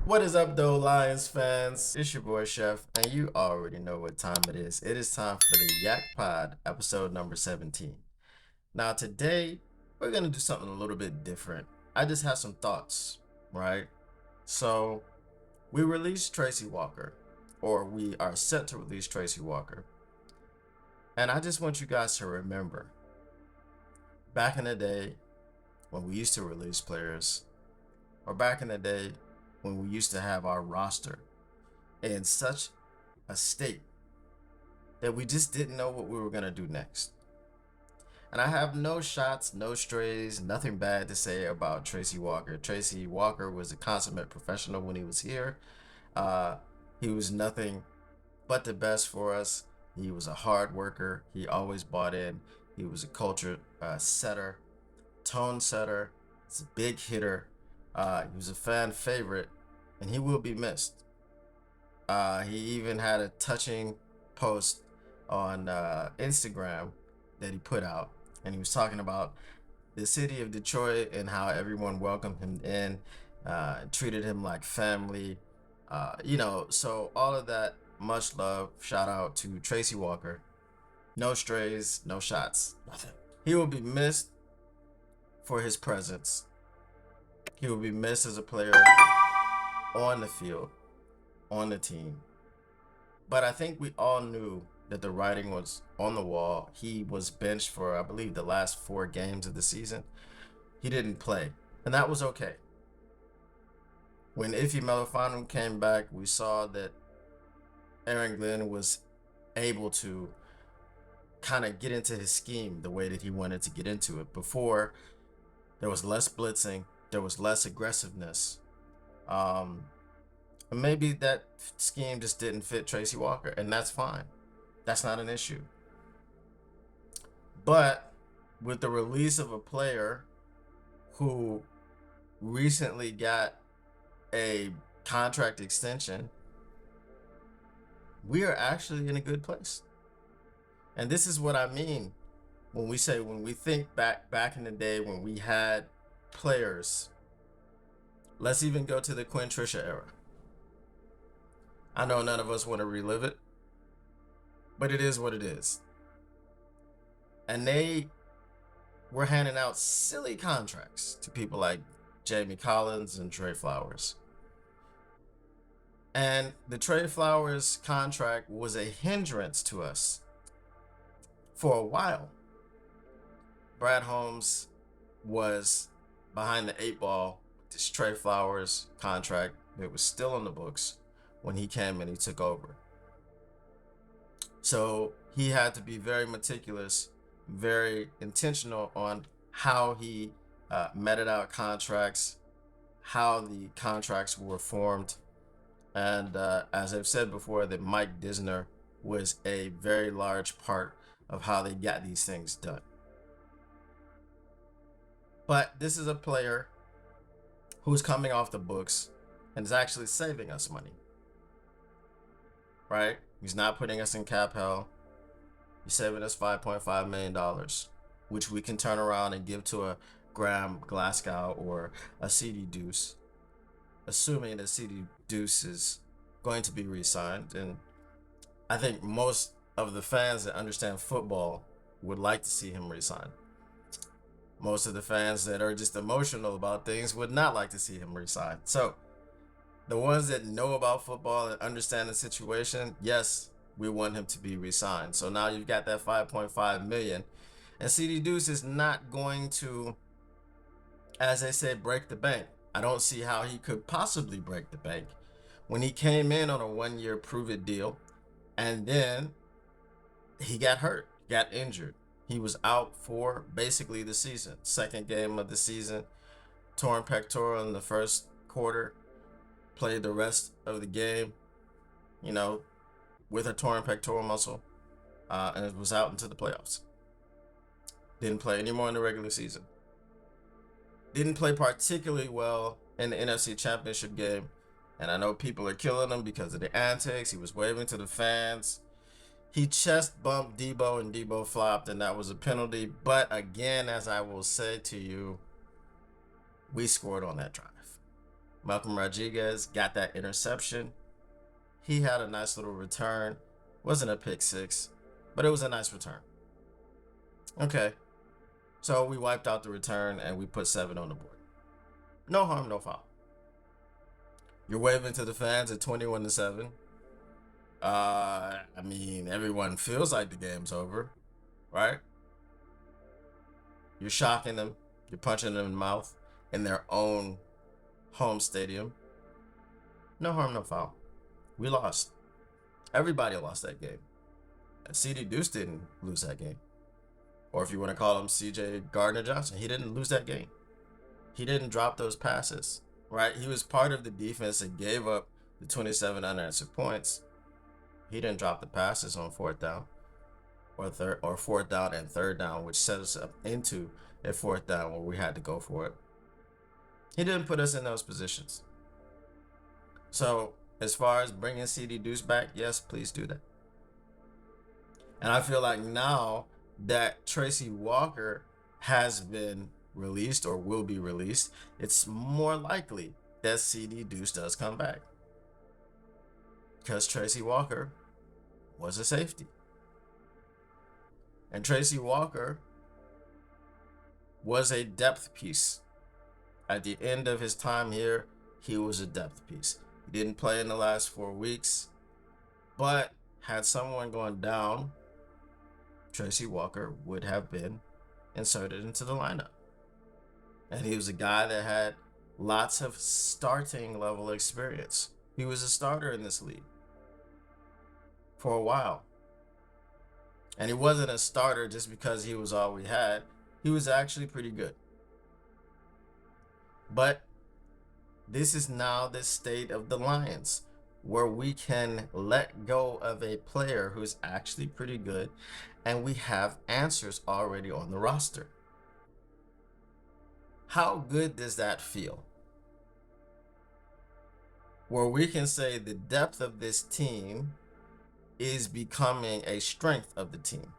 What is up, though, Lions fans? It's your boy Chef, and you already know what time it is. It is time for the YAK Pod, episode number 17. Now, today, we're going to do something a little bit different. I just have some thoughts, right? So, we released Tracy Walker, or we are set to release Tracy Walker. And I just want you guys to remember, back in the day, when we used to release players, or back in the day, when we used to have our roster in such a state that we just didn't know what we were going to do next. And I have no shots, no strays, nothing bad to say about Tracy Walker. Tracy Walker was a consummate professional when he was here. He was nothing but the best for us. He was a hard worker. He always bought in. He was a culture setter, tone setter. He's a big hitter. He was a fan favorite, and he will be missed. He even had a touching post on Instagram that he put out, and he was talking about the city of Detroit and how everyone welcomed him in, treated him like family. So all of that, much love. Shout out to Tracy Walker. No strays, no shots, nothing. He will be missed for his presence. He will be missed as a player on the field, on the team. But I think we all knew that the writing was on the wall. He was benched for, I believe, the last 4 games of the season. He didn't play, and that was okay. When Ife Melifonwu came back, we saw that Aaron Glenn was able to kind of get into his scheme the way that he wanted to get into it. Before, there was less blitzing, there was less aggressiveness. Maybe that scheme just didn't fit Tracy Walker, and that's fine. That's not an issue. But with the release of a player who recently got a contract extension, we are actually in a good place. And this is what I mean when we think back in the day when we had players. Let's even go to the Quinn Trisha era. I know none of us want to relive it, but it is what it is. And they were handing out silly contracts to people like Jamie Collins and Trey Flowers. And the Trey Flowers contract was a hindrance to us for a while. Brad Holmes was behind the 8 ball with this Trey Flowers contract that was still on the books when he came and he took over. So he had to be very meticulous, very intentional on how he meted out contracts, how the contracts were formed. And as I've said before, that Mike Disner was a very large part of how they got these things done. But this is a player who's coming off the books and is actually saving us money. Right? He's not putting us in cap hell. He's saving us $5.5 million, which we can turn around and give to a Graham Glasgow or a CD Deuce, assuming that CD Deuce is going to be re-signed. And I think most of the fans that understand football would like to see him re-sign. Most of the fans that are just emotional about things would not like to see him re-sign. So the ones that know about football and understand the situation, yes, we want him to be re-signed. So now you've got that $5.5 million. And CD Deuce is not going to, as they say, break the bank. I don't see how he could possibly break the bank when he came in on a 1-year prove-it deal, and then he got hurt, got injured. He was out for basically the season. Second game of the season, torn pectoral in the first quarter, played the rest of the game, with a torn pectoral muscle, and it was out into the playoffs. Didn't play anymore in the regular season. Didn't play particularly well in the NFC Championship game. And I know people are killing him because of the antics. He was waving to the fans. He chest bumped Debo and Debo flopped, and that was a penalty. But again, as I will say to you, we scored on that drive. Malcolm Rodriguez got that interception. He had a nice little return. Wasn't a pick six, but it was a nice return. Okay. So we wiped out the return and we put 7 on the board. No harm, no foul. You're waving to the fans at 21-7. I mean, everyone feels like the game's over, right? You're shocking them. You're punching them in the mouth in their own home stadium. No harm, no foul. We lost. Everybody lost that game. And CD Deuce didn't lose that game. Or if you want to call him CJ Gardner-Johnson, he didn't lose that game. He didn't drop those passes, right? He was part of the defense that gave up the 27 unanswered points. He didn't drop the passes on 4th down or 4th down and 3rd down, which set us up into a 4th down where we had to go for it. He didn't put us in those positions. So as far as bringing CD Deuce back, yes, please do that. And I feel like now that Tracy Walker has been released or will be released, it's more likely that CD Deuce does come back. Because Tracy Walker was a safety. And Tracy Walker was a depth piece. At the end of his time here, he was a depth piece. He didn't play in the last 4 weeks, but had someone gone down, Tracy Walker would have been inserted into the lineup. And he was a guy that had lots of starting level experience. He was a starter in this league for a while. And he wasn't a starter just because he was all we had. He was actually pretty good. But this is now the state of the Lions, where we can let go of a player who's actually pretty good, and we have answers already on the roster. How good does that feel? Where we can say the depth of this team is becoming a strength of the team.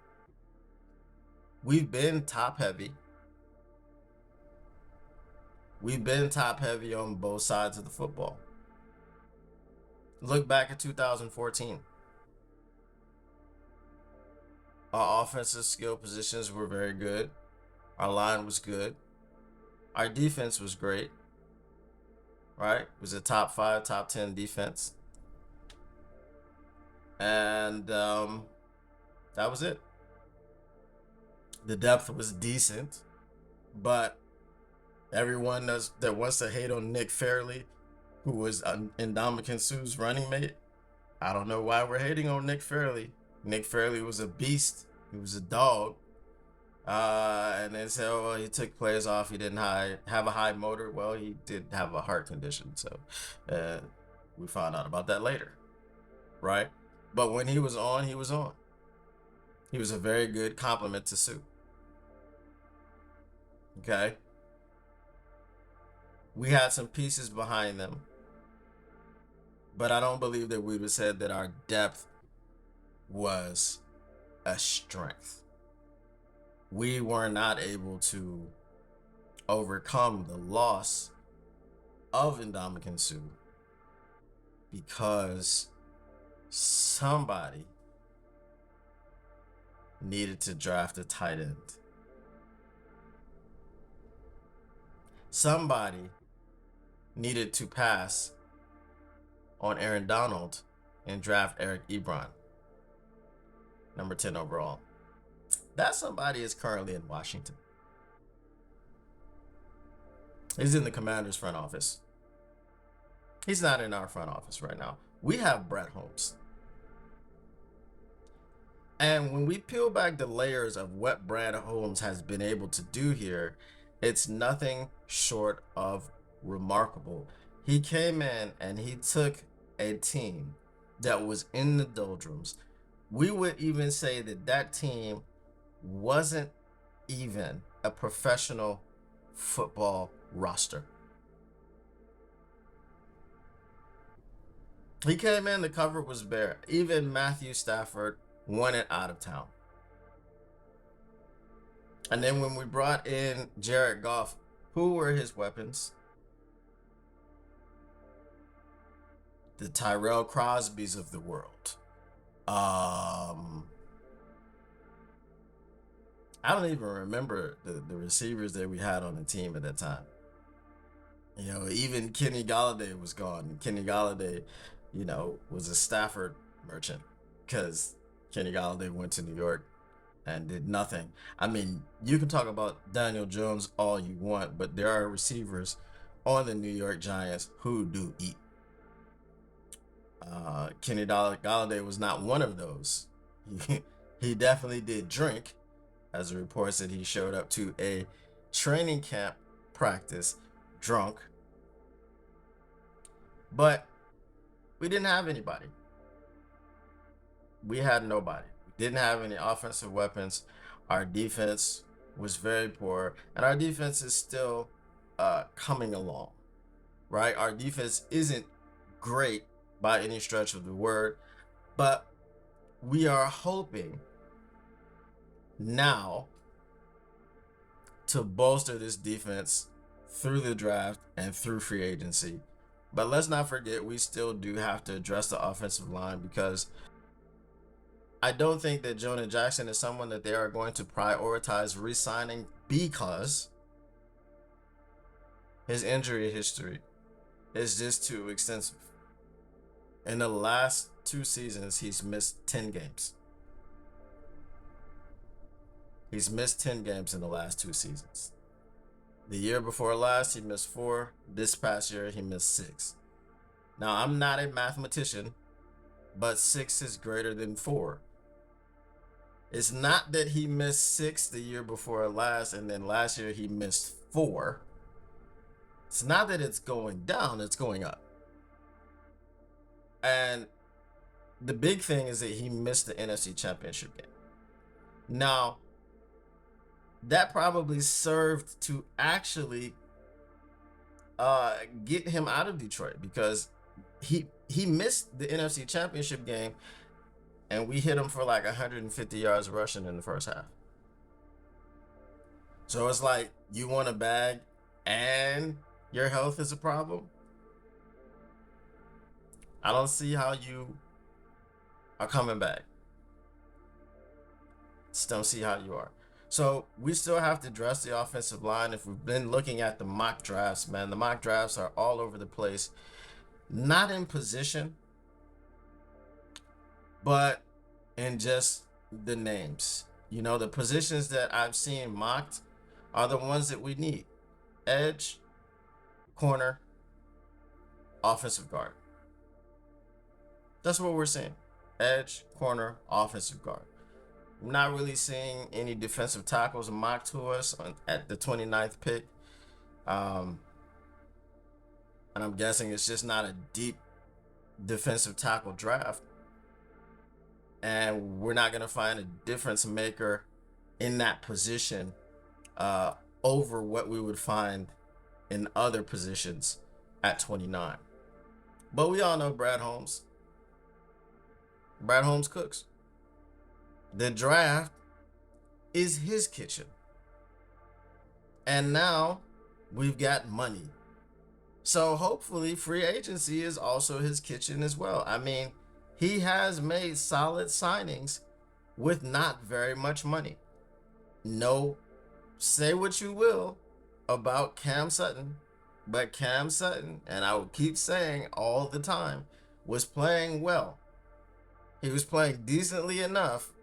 We've been top heavy. We've been top heavy on both sides of the football. Look back at 2014. Our offensive skill positions were very good. Our line was good. Our defense was great. Right? It was a top 5, top 10 defense. And that was it. The depth was decent, but everyone that wants to hate on Nick Fairley, who was Ndamukong Suh's running mate, I don't know why we're hating on Nick Fairley. Nick Fairley was a beast. He was a dog. And they say, oh, well, he took players off. He didn't have a high motor. Well, he did have a heart condition. So we found out about that later. Right? But when he was on, he was on. He was a very good compliment to Suh. Okay? We had some pieces behind them. But I don't believe that we would have said that our depth was a strength. We were not able to overcome the loss of Ndamukong Suh because somebody needed to draft a tight end. Somebody needed to pass on Aaron Donald and draft Eric Ebron, number 10 overall. That somebody is currently in Washington. He's in the Commanders' front office. He's not in our front office right now. We have Brett Holmes. And when we peel back the layers of what Brett Holmes has been able to do here, it's nothing short of remarkable. He came in and he took a team that was in the doldrums. We would even say that that team wasn't even a professional football roster. He came in, the cover was bare. Even Matthew Stafford wanted out of town. And then when we brought in Jared Goff, who were his weapons? the Tyrell Crosbys of the world. I don't even remember the receivers that we had on the team at that time. You know, even Kenny Galladay was gone. Kenny Galladay, you know, was a Stafford merchant because Kenny Galladay went to New York and did nothing. I mean, you can talk about Daniel Jones all you want, but there are receivers on the New York Giants who do eat. Kenny Galladay was not one of those. He definitely did drink, as the report said he showed up to a training camp practice drunk. But we didn't have anybody. We had nobody. We didn't have any offensive weapons. Our defense was very poor, and our defense is still coming along, right? Our defense isn't great by any stretch of the word, but we are hoping now to bolster this defense through the draft and through free agency. But let's not forget, we still do have to address the offensive line, because I don't think that Jonah Jackson is someone that they are going to prioritize re-signing, because his injury history is just too extensive. In the last 2 seasons, he's missed 10 games. He's missed 10 games in the last 2 seasons. The year before last, he missed 4. This past year, he missed 6. Now, I'm not a mathematician, but 6 is greater than 4. It's not that he missed 6 the year before last, and then last year he missed 4. It's not that it's going down, it's going up. And the big thing is that he missed the NFC Championship game. Now, that probably served to actually get him out of Detroit, because he missed the NFC Championship game, and we hit him for like 150 yards rushing in the first half. So it's like, you want a bag and your health is a problem? I don't see how you are coming back. Just don't see how you are. So we still have to address the offensive line. If we've been looking at the mock drafts, man, the mock drafts are all over the place. Not in position, but in just the names. You know, the positions that I've seen mocked are the ones that we need: edge, corner, offensive guard. That's what we're seeing: edge, corner, offensive guard. I'm not really seeing any defensive tackles mocked to us at the 29th pick. And I'm guessing it's just not a deep defensive tackle draft. And we're not going to find a difference maker in that position over what we would find in other positions at 29. But we all know Brad Holmes. Brad Holmes cooks. The draft is his kitchen. And now we've got money. So hopefully free agency is also his kitchen as well. I mean, he has made solid signings with not very much money. No, say what you will about Cam Sutton, but Cam Sutton, and I will keep saying all the time, was playing well. He was playing decently enough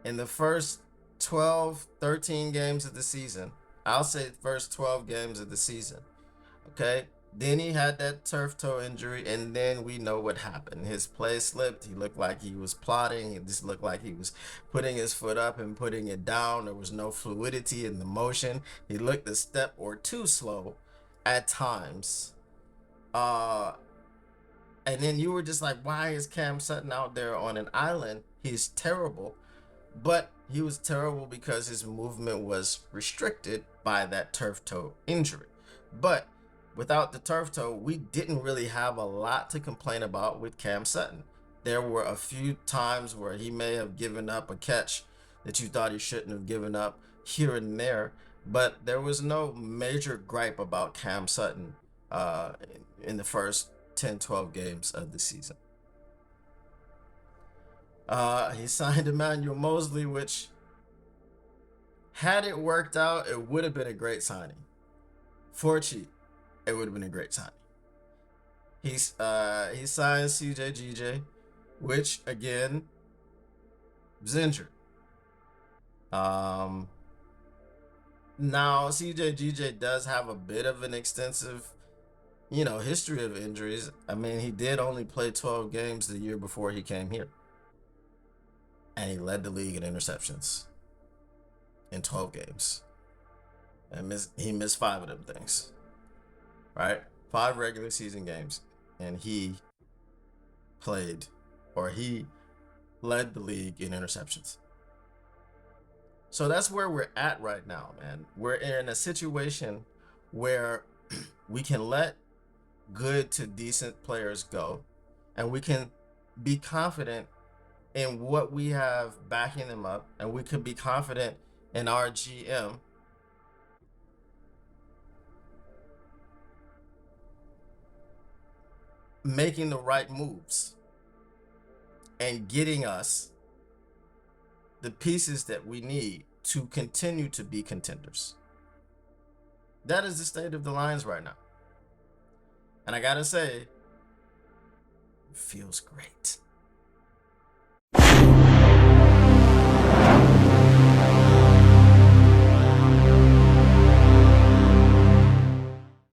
in the first 12, 13 games of the season. I'll say first 12 games of the season. Okay? Then he had that turf toe injury, and then we know what happened. His play slipped. He looked like he was plotting. It just looked like he was putting his foot up and putting it down. There was no fluidity in the motion. He looked a step or two slow at times. And then you were just like, why is Cam Sutton out there on an island? He's terrible. But he was terrible because his movement was restricted by that turf toe injury. But without the turf toe, we didn't really have a lot to complain about with Cam Sutton. There were a few times where he may have given up a catch that you thought he shouldn't have given up here and there, but there was no major gripe about Cam Sutton in the first 10, 12 games of the season. He signed Emmanuel Mosley, which, had it worked out, it would have been a great signing. For cheap, it would have been a great signing. He signed CJGJ, which again was injured. Now CJGJ does have a bit of an extensive, history of injuries. I mean, he did only play 12 games the year before he came here, and he led the league in interceptions in 12 games. And he missed 5 of them things, right? 5 regular season games, and he led the league in interceptions. So that's where we're at right now, man. We're in a situation where we can let good to decent players go, and we can be confident in what we have backing them up, and we can be confident in our GM making the right moves and getting us the pieces that we need to continue to be contenders. That is the state of the Lions right now. And I gotta say, it feels great.